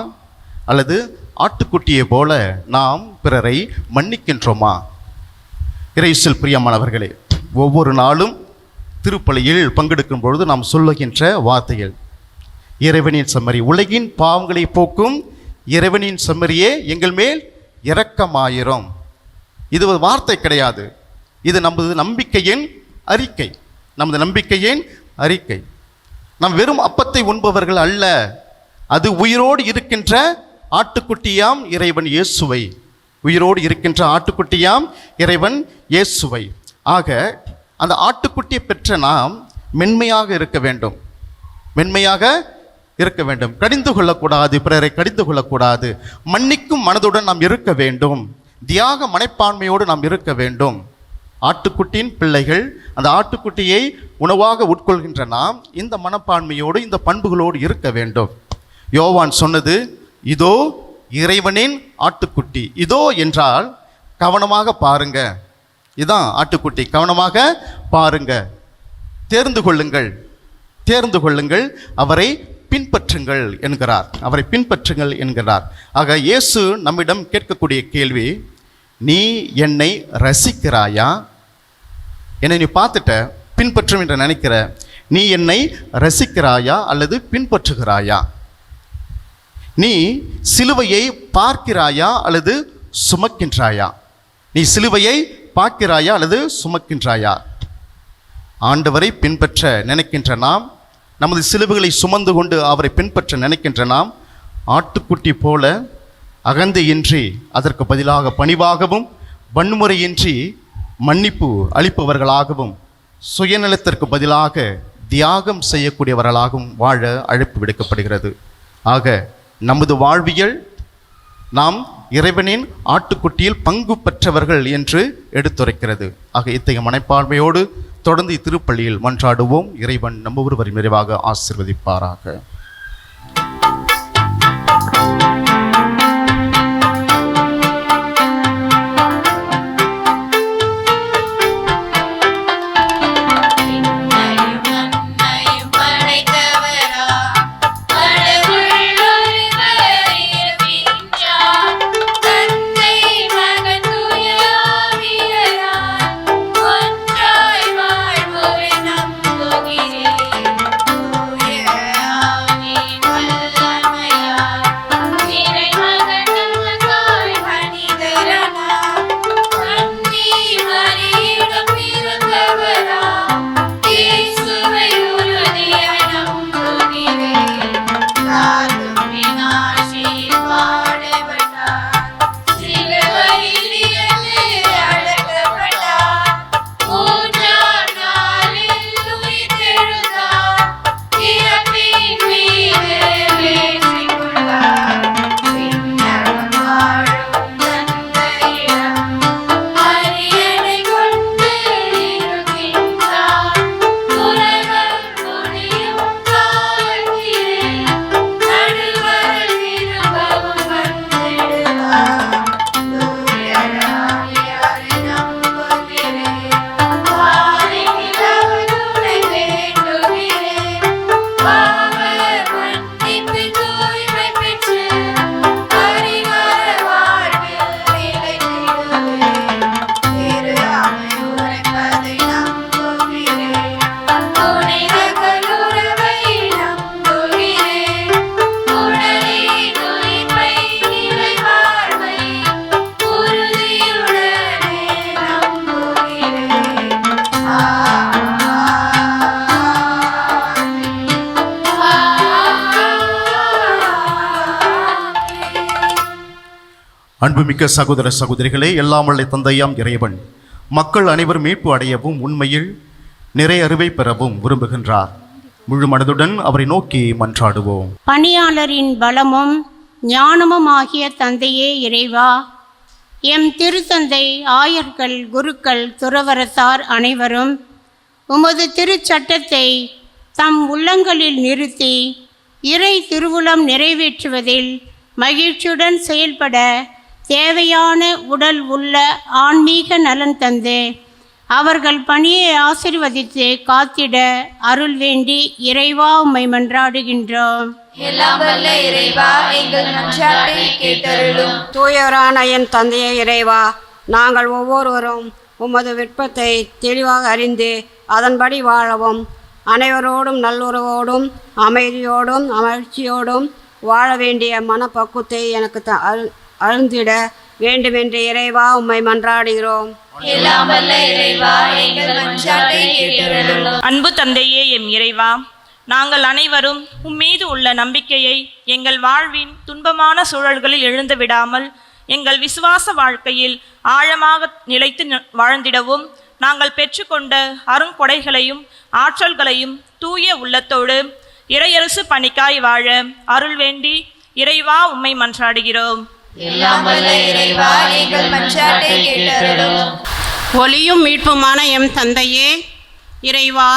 அல்லது ஆட்டுக்குட்டியை போல நாம் பிறரை மன்னிக்கின்றோமா? இறையேசுவில் பிரியமானவர்களே, ஒவ்வொரு நாளும் திருப்பலியில் பங்கெடுக்கும் பொழுது நாம் சொல்லுகின்ற வார்த்தைகள், இறைவனின் செம்மறி, உலகின் பாவங்களை போக்கும் இறைவனின் செம்மறியே எங்கள் மேல் இரக்கமாயிரும். இது ஒரு வார்த்தை கிடையாது, இது நமது நம்பிக்கையின் அறிக்கை, நமது நம்பிக்கையின் அறிக்கை. நாம் வெறும் அப்பத்தை உண்பவர்கள் அல்ல, அது உயிரோடு இருக்கின்ற ஆட்டுக்குட்டியாம் இறைவன் இயேசுவை, உயிரோடு இருக்கின்ற ஆட்டுக்குட்டியாம் இறைவன் இயேசுவை. ஆக அந்த ஆட்டுக்குட்டியை பெற்ற நாம் மென்மையாக இருக்க வேண்டும், மென்மையாக இருக்க வேண்டும், கடிந்து கொள்ளக்கூடாது, பிறரை கடிந்து கொள்ளக்கூடாது, மன்னிக்கும் மனதுடன் நாம் இருக்க வேண்டும், தியாக மனப்பான்மையோடு நாம் இருக்க வேண்டும். ஆட்டுக்குட்டியின் பிள்ளைகள், அந்த ஆட்டுக்குட்டியை உணவாக உட்கொள்கின்ற நாம் இந்த மனப்பான்மையோடு இந்த பண்புகளோடு இருக்க வேண்டும். யோவான் சொன்னது, இதோ இறைவனின் ஆட்டுக்குட்டி. இதோ என்றால் கவனமாக பாருங்க, இதான் ஆட்டுக்குட்டி, கவனமாக பாருங்க, தேர்ந்து கொள்ளுங்கள், தேர்ந்து கொள்ளுங்கள், அவரை பின்பற்றுங்கள் என்கிறார், அவரை பின்பற்றுங்கள் என்கிறார். ஆக இயேசு நம்மிடம் கேட்கக்கூடிய கேள்வி, நீ என்னை ரசிக்கிறாயா? என்னை நீ பார்த்துட்ட, பின்பற்றும் என்று நினைக்கிற, நீ என்னை ரசிக்கிறாயா அல்லது பின்பற்றுகிறாயா? நீ சிலுவையை பார்க்கிறாயா அல்லது சுமக்கின்றாயா? நீ சிலுவையை பார்க்கிறாயா அல்லது சுமக்கின்றாயா? ஆண்டவரை பின்பற்ற நினைக்கின்ற நாம், நமது சிலுவைகளை சுமந்து கொண்டு அவரை பின்பற்ற நினைக்கின்ற நாம், ஆட்டுக்குட்டி போல அகந்தையின்றி அதற்கு பதிலாக பணிவாகவும், வன்முறையின்றி மன்னிப்பு அளிப்பவர்களாகவும், சுயநலத்திற்கு பதிலாக தியாகம் செய்யக்கூடியவர்களாகவும் வாழ அழைப்பு விடுக்கப்படுகிறது. ஆக நமது வாழ்வியல் நாம் இறைவனின் ஆட்டுக்குட்டியில் பங்கு பெற்றவர்கள் என்று எடுத்துரைக்கிறது. ஆக இத்தகைய மனப்பான்மையோடு தொடர்ந்து இத்திருப்பள்ளியில் மன்றாடுவோம். இறைவன் நம்ம ஒருவரை நிறைவாக ஆசீர்வதிப்பாராக. Yeah. அன்புமிக்க சகோதர சகோதரிகளே, எல்லாம் வல்ல தந்தையாம் இறைவன் மக்கள் அனைவரும் மீட்பு அடையவும் உண்மையில் நிறைய அறிவை பெறவும் விரும்புகின்றார். முழு மனதுடன் அவரை நோக்கி மன்றாடுவோம். பணியாளரின் பலமும் ஞானமும் ஆகிய தந்தையே இறைவா, எம் திருத்தந்தை, ஆயர்கள், குருக்கள், துறவரத்தார் அனைவரும் உமது திருச்சட்டத்தை தம் உள்ளங்களில் நிறுத்தி இறை திருவுளம் நிறைவேற்றுவதில் மகிழ்ச்சியுடன் செயல்பட தேவையான உடல் உள்ள ஆன்மீக நலன் தந்து அவர்கள் பணியை ஆசீர்வதித்து காத்திட அருள் வேண்டி இறைவா உம்மை மன்றாடுகின்றோம். எல்லாம் வல்ல இறைவா, எங்கள் மன்றாட்டை கேட்டருளும். தூயவரான என் தந்தையே இறைவா, நாங்கள் ஒவ்வொருவரும் உமது விருப்பத்தை தெளிவாக அறிந்து அதன்படி வாழவும் அனைவரோடும் நல்லுறவோடும் அமைதியோடும் மகிழ்ச்சியோடும் வாழ வேண்டிய மனப்பக்குவத்தை எனக்கு அருந்திட வேண்டுமென்று இறைவா உம்மை மன்றாடுகிறோம். எல்லாம் வல்ல இறைவா, எங்கள் மன்றாட்டை கேட்டருளும். அன்பு தந்தையே எம் இறைவா, நாங்கள் அனைவரும் உம்மீது உள்ள நம்பிக்கையை எங்கள் வாழ்வின் துன்பமான சூழல்களில் எழுந்து விடாமல் எங்கள் விசுவாச வாழ்க்கையில் ஆழமாக நிலைத்து வாழ்ந்திடவும் நாங்கள் பெற்றுக்கொண்ட அருங்கொடைகளையும் ஆற்றல்களையும் தூய உள்ளத்தோடு இறையரசு பணிக்காய் வாழ அருள் வேண்டி இறைவா உம்மை மன்றாடுகிறோம். எல்லாம் வல்ல இறைவா, எங்கள் மன்றாட்டை கேட்டருளும். ஒளியும் மீட்புமான எம் தந்தையே இறைவா,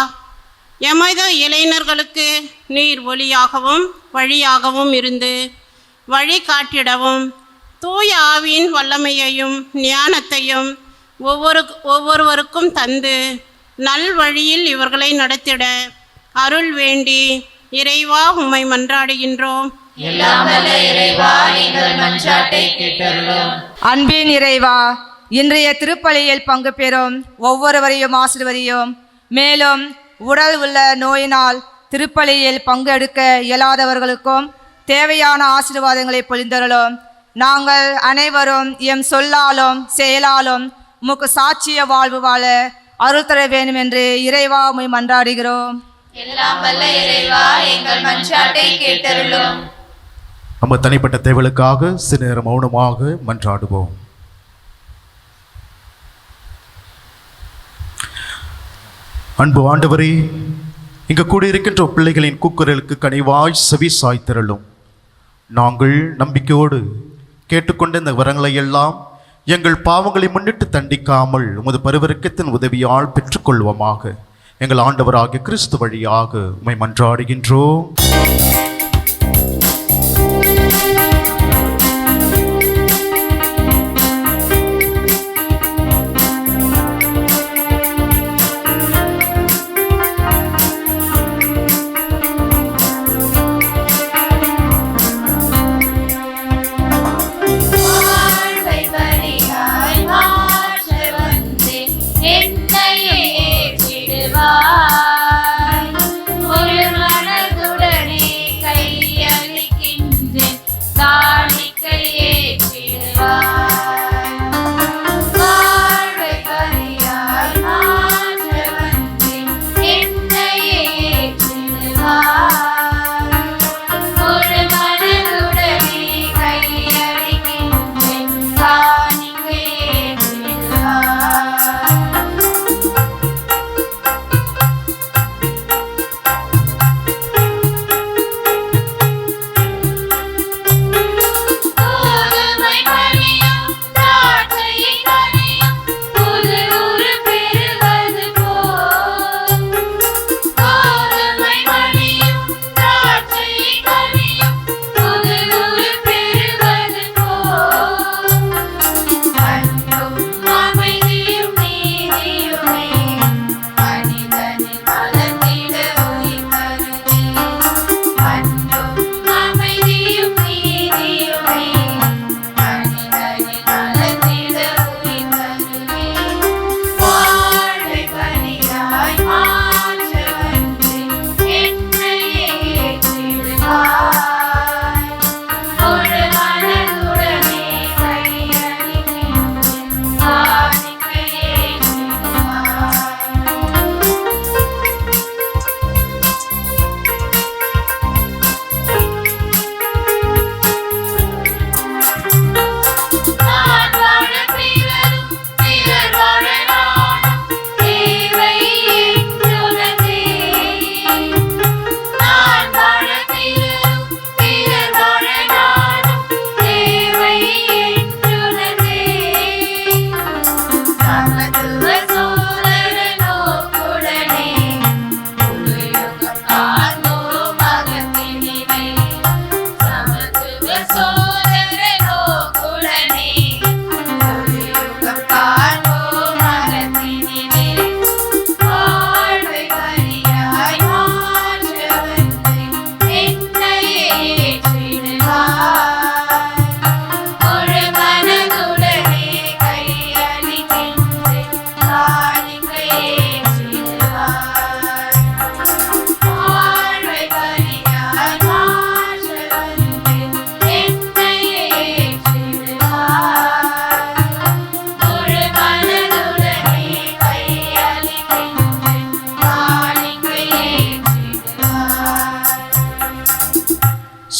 எமது இளைஞர்களுக்கு நீர் ஒளியாகவும் வழியாகவும் இருந்து வழி காட்டிடவும் தூய ஆவியின் வல்லமையையும் ஞானத்தையும் ஒவ்வொருவருக்கும் தந்து நல் வழியில் இவர்களை நடத்திட அருள் வேண்டி இறைவா உம்மை மன்றாடுகின்றோம். எல்லாம் வல்ல இறைவா, எங்கள் மன்றாட்டை கேட்டருளும். அன்பின் இறைவா, இன்றைய திருப்பலியில் பங்கு பெறும் ஒவ்வொருவரையும் ஆசீர்வதியும். மேலும் உடல் உள்ள நோயினால் திருப்பலியில் பங்கெடுக்க இயலாதவர்களுக்கும் தேவையான ஆசீர்வாதங்களை பொழிந்தருளும். நாங்கள் அனைவரும் எம் சொல்லாலும் செயலாலும் உமக்கு சாட்சிய வாழ்வு வாழ அருள் தர வேண்டும் என்று இறைவா உம்மை மன்றாடுகிறோம். எல்லாம் வல்ல இறைவா, எங்கள் மன்றாட்டை கேட்டருளும். நம்ம தனிப்பட்ட தேவைகளுக்காக சில நேரம் மௌனமாக மன்றாடுவோம். அன்பு ஆண்டவரே, இங்கு கூடியிருக்கின்ற பிள்ளைகளின் கூக்குரலுக்கு கனிவாய் செவி சாய்த்திரளும். நாங்கள் நம்பிக்கையோடு கேட்டுக்கொண்ட இந்த வரங்களை எல்லாம் எங்கள் பாவங்களை முன்னிட்டு தண்டிக்காமல் உமது பரிவர்க்கத்தின் உதவியால் பெற்றுக்கொள்வோமாக. எங்கள் ஆண்டவராகிய கிறிஸ்து வழியாக உம்மை மன்றாடுகின்றோம். ஒரு மனதுடனே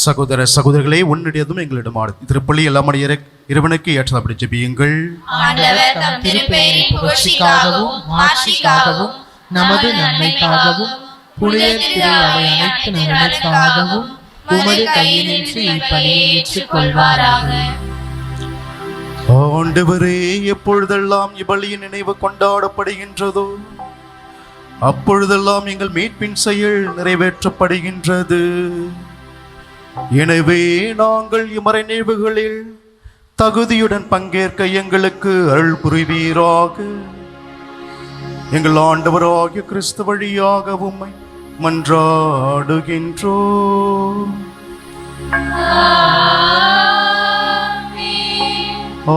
சகோதர சகோதரிகளே, உன்னுடையதும் எங்களிடமானது திருப்பள்ளி எல்லாமுடைய இறைவனுக்கு ஏற்றபடி ஜெபியுங்கள். ஆண்டவர் தம் திருப்பெயரின் புகழ்ச்சிக்காகவும் மாட்சிக்காகவும் நமது நன்மைக்காகவும் புனித திரு அவை அனைத்து நலனுக்காகவும் உமது கையினின்று இப்பணியை ஏற்றுக்கொள்வாராக. ஆண்டவரே, எப்பொழுதெல்லாம் இப்பலியின் நினைவு கொண்டாடப்படுகின்றதோ அப்பொழுதெல்லாம் எங்கள் மீட்பின் செயல் நிறைவேற்றப்படுகின்றது. எனவே நாங்கள் இம்மறை நினைவுகளில் தகுதியுடன் பங்கேற்க எங்களுக்கு அருள் புரிவீராக. எங்கள் ஆண்டவராகிய கிறிஸ்து வழியாக உம்மை மன்றாடுகின்றோம்.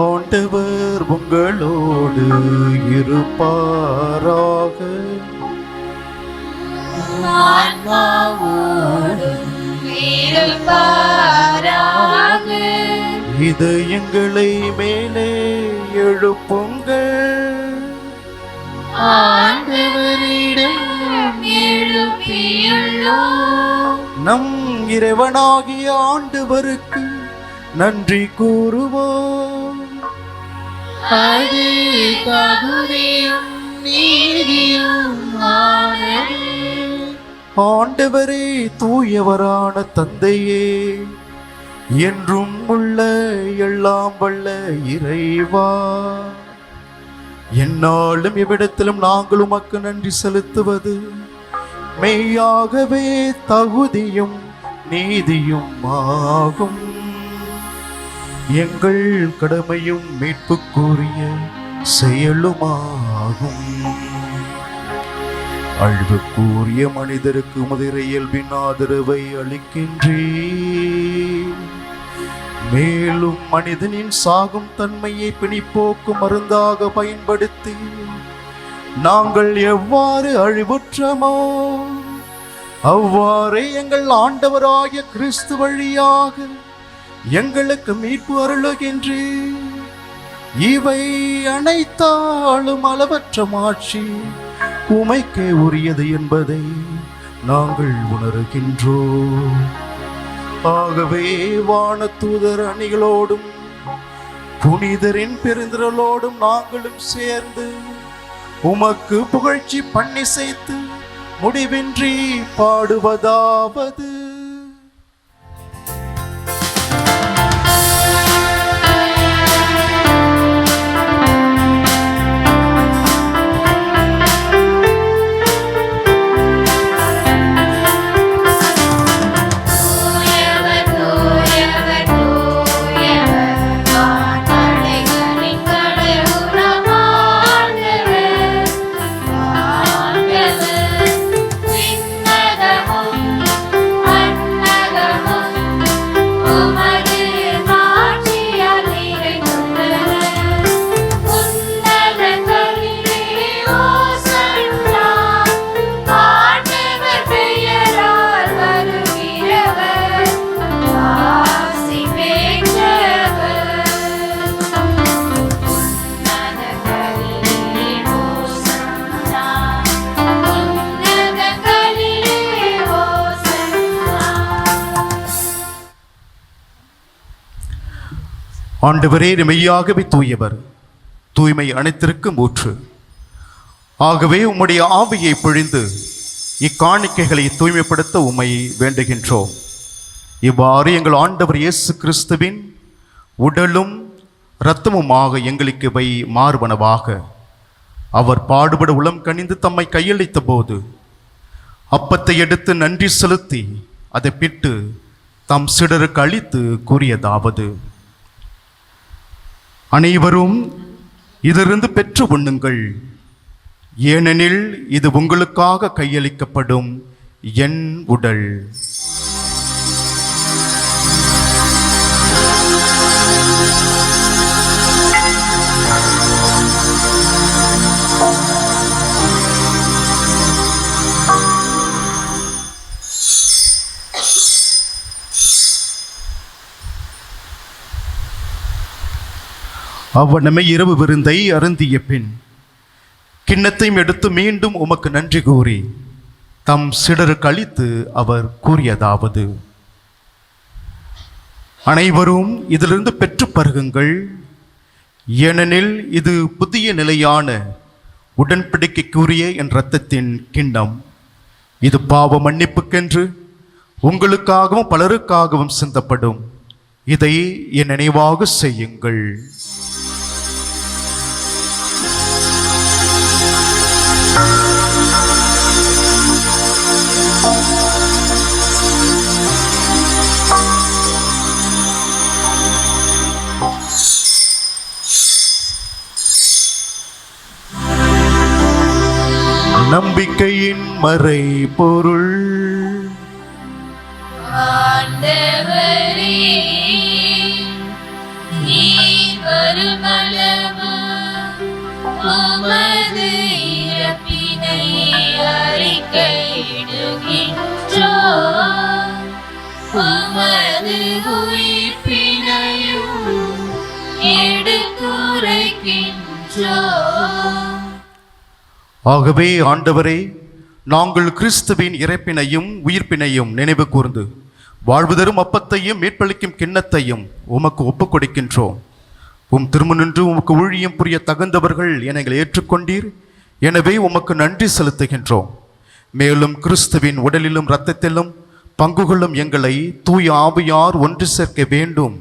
ஆண்டவர் உங்களோடு இருப்பாராக. இதயங்களை மேலே எழுப்புங்கள். நம் இறைவனாகிய ஆண்டவருக்கு நன்றி கூறுவோம். அது தகுதியும் நீதியும் ஆனது. ஆண்டவரே, தூயவரான தந்தையே, என்றும் உள்ள எல்லாம் வல்ல இறைவா, என்னாலும் எவ்விடத்திலும் நாங்கள் உமக்கு நன்றி செலுத்துவது மெய்யாகவே தகுதியும் நீதியும் ஆகும். எங்கள் கடமையும் மீட்புக்குரிய செயலுமாகும். அழிவுக்குரிய மனிதருக்கு உமது இயல்பின் ஆதரவை அளிக்கின்றேன். மேலும் மனிதனின் சாகும் தன்மையை பிணிப்போக்கும் மருந்தாக பயன்படுத்தி நாங்கள் எவ்வாறு அழிவுற்றமோ அவ்வாறே எங்கள் ஆண்டவராகிய கிறிஸ்து வழியாக எங்களுக்கு மீட்பு அருளுகின்றேன். இவை அனைத்தாலும் அளவற்ற மாட்சி உமைக்கே உரியது என்பதை நாங்கள் உணர்கின்றோம். ஆகவே வானதூதர் அணிகளோடும் புனிதரின் பெருந்திரளோடும் நாங்களும் சேர்ந்து உமக்கு புகழ்ச்சி பண்ணி செய்து முடிவின்றி பாடுவதாவது. ஆண்டவரே, மெய்யாகவே தூயவர், தூய்மை அனைத்திற்கும் ஊற்று. ஆகவே உம்முடைய ஆவியை பொழிந்து இக்காணிக்கைகளை தூய்மைப்படுத்த உம்மை வேண்டுகின்றோம். இவ்வாறு எங்கள் ஆண்டவர் இயேசு கிறிஸ்துவின் உடலும் இரத்தமுமாக எங்களுக்கு இவை மாறுபனவாக. அவர் பாடுபட உளம் கனிந்து தம்மை கையளித்த போது அப்பத்தை எடுத்து நன்றி செலுத்தி அதை பிட்டு தம் சிடருக்கு அளித்து கூறியதாவது: அனைவரும் இதிலிருந்து பெற்று உண்ணுங்கள், ஏனெனில் இது உங்களுக்காக கையளிக்கப்படும் என் உடல். அவ்வண்ணமே இரவு விருந்தை அருந்திய பின் கிண்ணத்தையும் எடுத்து மீண்டும் உமக்கு நன்றி கூறி தம் சிடருக்கு அளித்து அவர் கூறியதாவது: அனைவரும் இதிலிருந்து பெற்று பருகுங்கள். ஏனெனில் இது புதிய நிலையான உடன்படிக்கைக்குரிய என் இரத்தத்தின் கிண்ணம். இது பாவ மன்னிப்புக்கென்று உங்களுக்காகவும் பலருக்காகவும் சிந்தப்படும். இதை என் நினைவாக செய்யுங்கள். நம்பிக்கையின் மறை பொருள். ஆண்டவரே, நீர் வருமளவு உமது இறப்பினை அறிக்கையிடுகின்றோம், உமது உயிர்ப்பினையும் எடுத்துரைக்கின்றோம். ஆகவே ஆண்டவரே, நாங்கள் கிறிஸ்துவின் இறப்பினையும் உயிர்ப்பினையும் நினைவு கூர்ந்து வாழ்வு தரும் அப்பத்தையும் மீட்பளிக்கும் கிண்ணத்தையும் உமக்கு ஒப்புக் கொடுக்கின்றோம். உம் திருமுனின்று உமக்கு ஊழியம் புரிய தகுந்தவர்கள் என எங்களை ஏற்றுக்கொண்டீர். எனவே உமக்கு நன்றி செலுத்துகின்றோம். மேலும் கிறிஸ்துவின் உடலிலும் இரத்தத்திலும் பங்கு கொள்ளும் எங்களை தூய ஆவியார் ஒன்று சேர்க்க வேண்டும்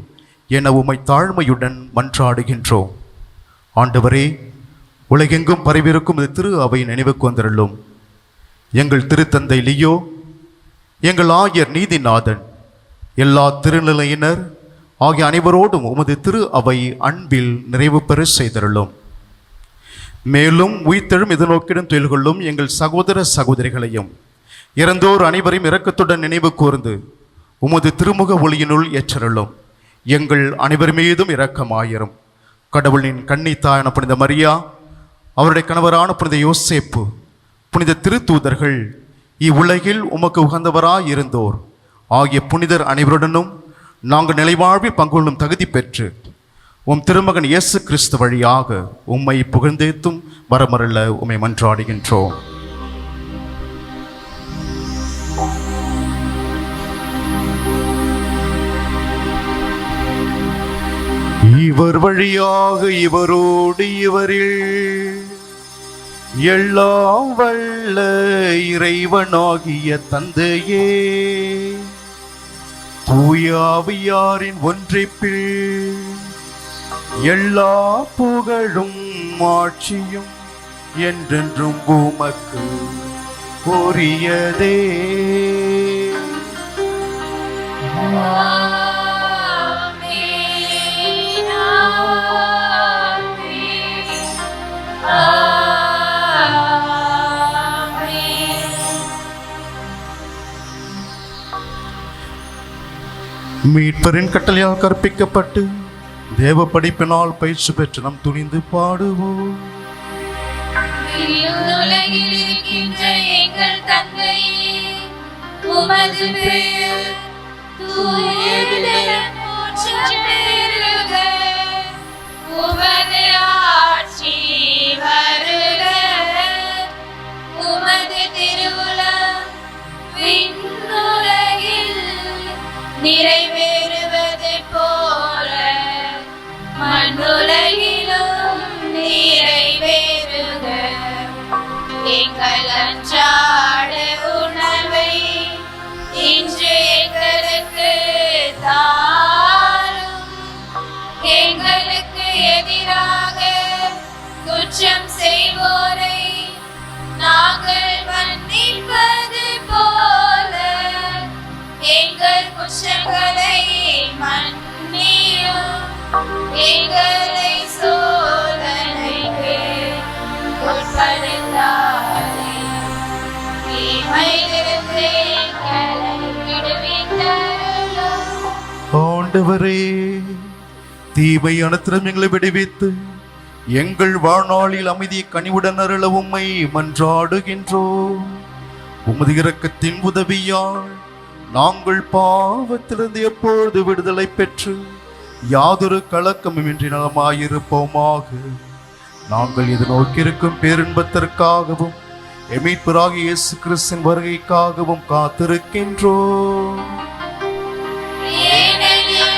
என உம்மை தாழ்மையுடன் மன்றாடுகின்றோம். ஆண்டவரே, உலகெங்கும் பரவியிருக்கும் இந்த திரு அவை நினைவுக்கு வந்திருளும். எங்கள் திருத்தந்தை லியோ, எங்கள் ஆயர் நீதிநாதன், எல்லா திருநிலையினர் ஆகிய அனைவரோடும் உமது திரு அவை அன்பில் நிறைவு பெற செய்தருளும். மேலும் உயிர்த்தெழும் எதிர்நோக்கிடும் தொழில் கொள்ளும் எங்கள் சகோதர சகோதரிகளையும் இறந்தோர் அனைவரையும் இரக்கத்துடன் நினைவு கூர்ந்து உமது திருமுக ஒளியினுள் ஏற்றருளும். எங்கள் அனைவர் மீதும் இரக்கமாயிரும். கடவுளின் கன்னித்தாயான புனித மரியா, அவருடைய கணவரான புனித யோசேப்பு, புனித திருத்தூதர்கள், இவ்வுலகில் உமக்கு உகந்தவராய் இருந்தோர் ஆகிய புனிதர் அனைவருடனும் நாங்கள் நிலைவாழ்வில் பங்குகொள்ளும் தகுதி பெற்று உம் திருமகன் இயேசு கிறிஸ்து வழியாக உம்மை புகழ்ந்தேத்தும் வரமருள உம்மை மன்றாடுகின்றோம். இவர் வழியாக இவரோடு இவரில் எல்லாம் வல்ல இறைவனாகிய தந்தையே, தூயாவியாரின் ஒன்றிப்பில் எல்லா புகழும் ஆட்சியும் என்றென்றும் உமக்கு உரியதே. மீட்பரின் கட்டளையால் கற்பிக்கப்பட்டு தேவ படிப்பினால் பயிற்சி பெற்று நம் துணிந்து பாடுவோம். உலகில் இருக்கின்ற எங்கள் தந்தையே, உமது பெயர் தூயதென போற்றப் பெறுக. உமது ஆட்சி வருக. உமது திருவுளம் விண்ணுலகில் நிறைவேறுவது போல மண்ணுலகிலும் நிறைவேறுக. எங்கள் அன்றாட உணவை இன்று எங்களுக்கு தாரும். எங்களுக்கு எதிராக குற்றம் செய்வோரை நாங்கள் மன்னிப்பது போல எங்கள் குற்றங்களை மன்னியும். எங்களை சோதனைக்கு உட்படுத்தாதேயும், தீமையிலிருந்து எங்களை விடுவித்தருளும். ஆண்டவரே, தீமை அனைத்திலும் எங்களை விடுவித்து எங்கள் வாழ்நாளில் அமைதியை கனிவுடன் அருள உம்மை மன்றாடுகின்றோம். உமது இரக்கத்தின் உதவியால் நாங்கள் பாவத்திலிருந்து எப்பொழுது விடுதலை பெற்று யாதொரு கலக்கமுமின்றி நலமாயிருப்போமாக. நாங்கள் இது நோக்கியிருக்கும் பேரின்பத்திற்காகவும் எமீட்பராகிய இயேசு கிறிஸ்துவின் வருகைக்காகவும் காத்திருக்கின்றோம். ஏனெனில்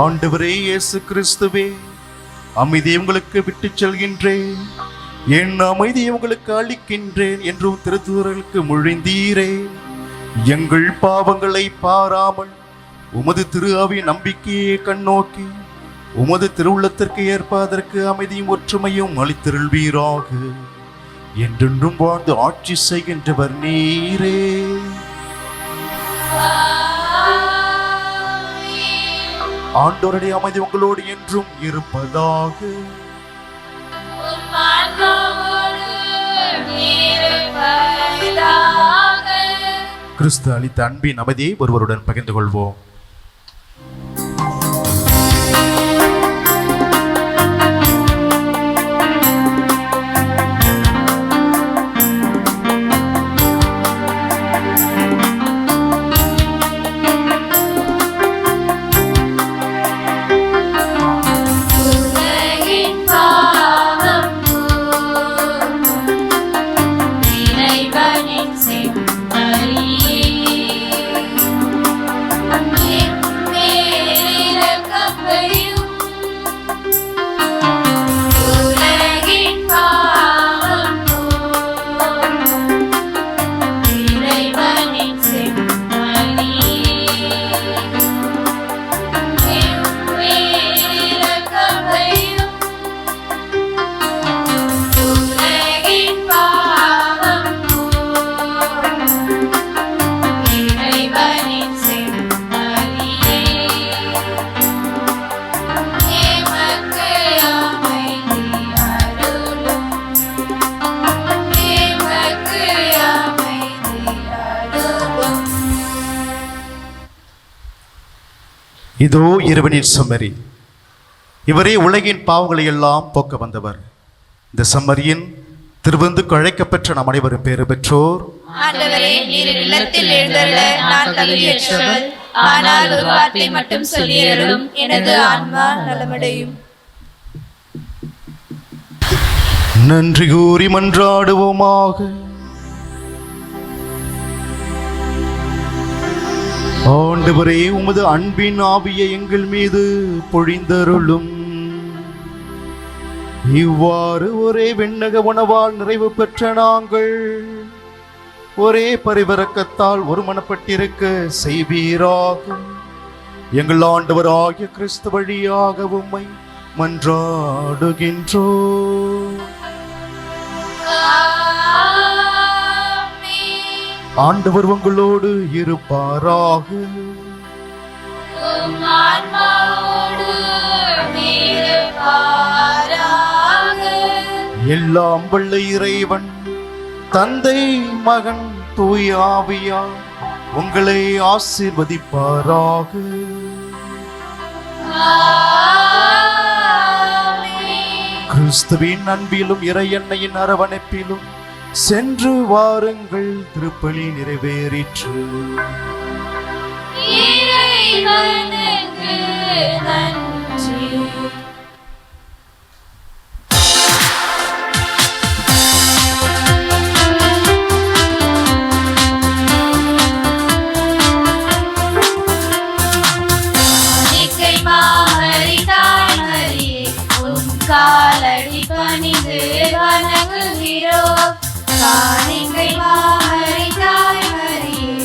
ஆண்டவரே இயேசு கிறிஸ்துவே, அமைதியை உங்களுக்கு விட்டுச் செல்கின்றேன், என் அமைதியை உங்களுக்கு அளிக்கின்றேன் என்றும் திருத்தூதர்களுக்கு மொழிந்தீரே. எங்கள் பாவங்களை பாராமல் உமது திரு ஆவி நம்பிக்கையை கண்ணோக்கி உமது திருவுள்ளத்திற்கு ஏற்ப அதற்கு அமைதியும் ஒற்றுமையும் அளித்திருள்வீராக. என்றென்றும் வாழ்ந்து ஆட்சி செய்கின்றவர் நீரே. ஆண்டவருடைய அமைதி உங்களோடு என்றும் இருப்பதாக. கிறிஸ்து அளித்த அன்பின் அமைதியை ஒருவருடன் பகிர்ந்து கொள்வோம். இதோ இறைவனின் செம்மறி, இவரே உலகின் பாவங்களை எல்லாம் போக்க வந்தவர். இந்த செம்மறியின் திருவிருந்துக்கு அழைக்கப்பெற்ற நாம் அனைவரும் பேறு பெற்றோர். ஆண்டவரே, நீர் இல்லத்தில் எழுந்தருள நான் தகுதியற்றவள், ஆனால் ஒரு வார்த்தை மட்டும் சொல்லியருளும், எனது ஆன்மா நலமடையும். நன்றி கூறி மன்றாடுவோமாக. ஆண்டவரே, உமது அன்பின் ஆவியை எங்கள் மீது பொழிந்தருளும். இவ்வாறு ஒரே விண்ணக உணவால் நிறைவு பெற்ற நாங்கள் ஒரே பரிவரக்கத்தால் ஒருமனப்பட்டிருக்க செய்வீராகும். எங்கள் ஆண்டவர் ஆகிய கிறிஸ்து வழியாக உம்மை மன்றாடுகின்றோம். ஆண்டவர் உங்களோடு இருப்பாராக. எல்லாம் வல்ல இறைவன் தந்தை, மகன், தூய ஆவியார் உங்களை ஆசீர்வதிப்பாராக. கிறிஸ்துவின் அன்பிலும் இறை எண்ணெயின் அரவணைப்பிலும் சென்று வாருங்கள். திருப்பலி நிறைவேறிற்று. காலடி பணிந்து வணங்குகிறோம். காணிக்கை மாமரி தாய் மரியே,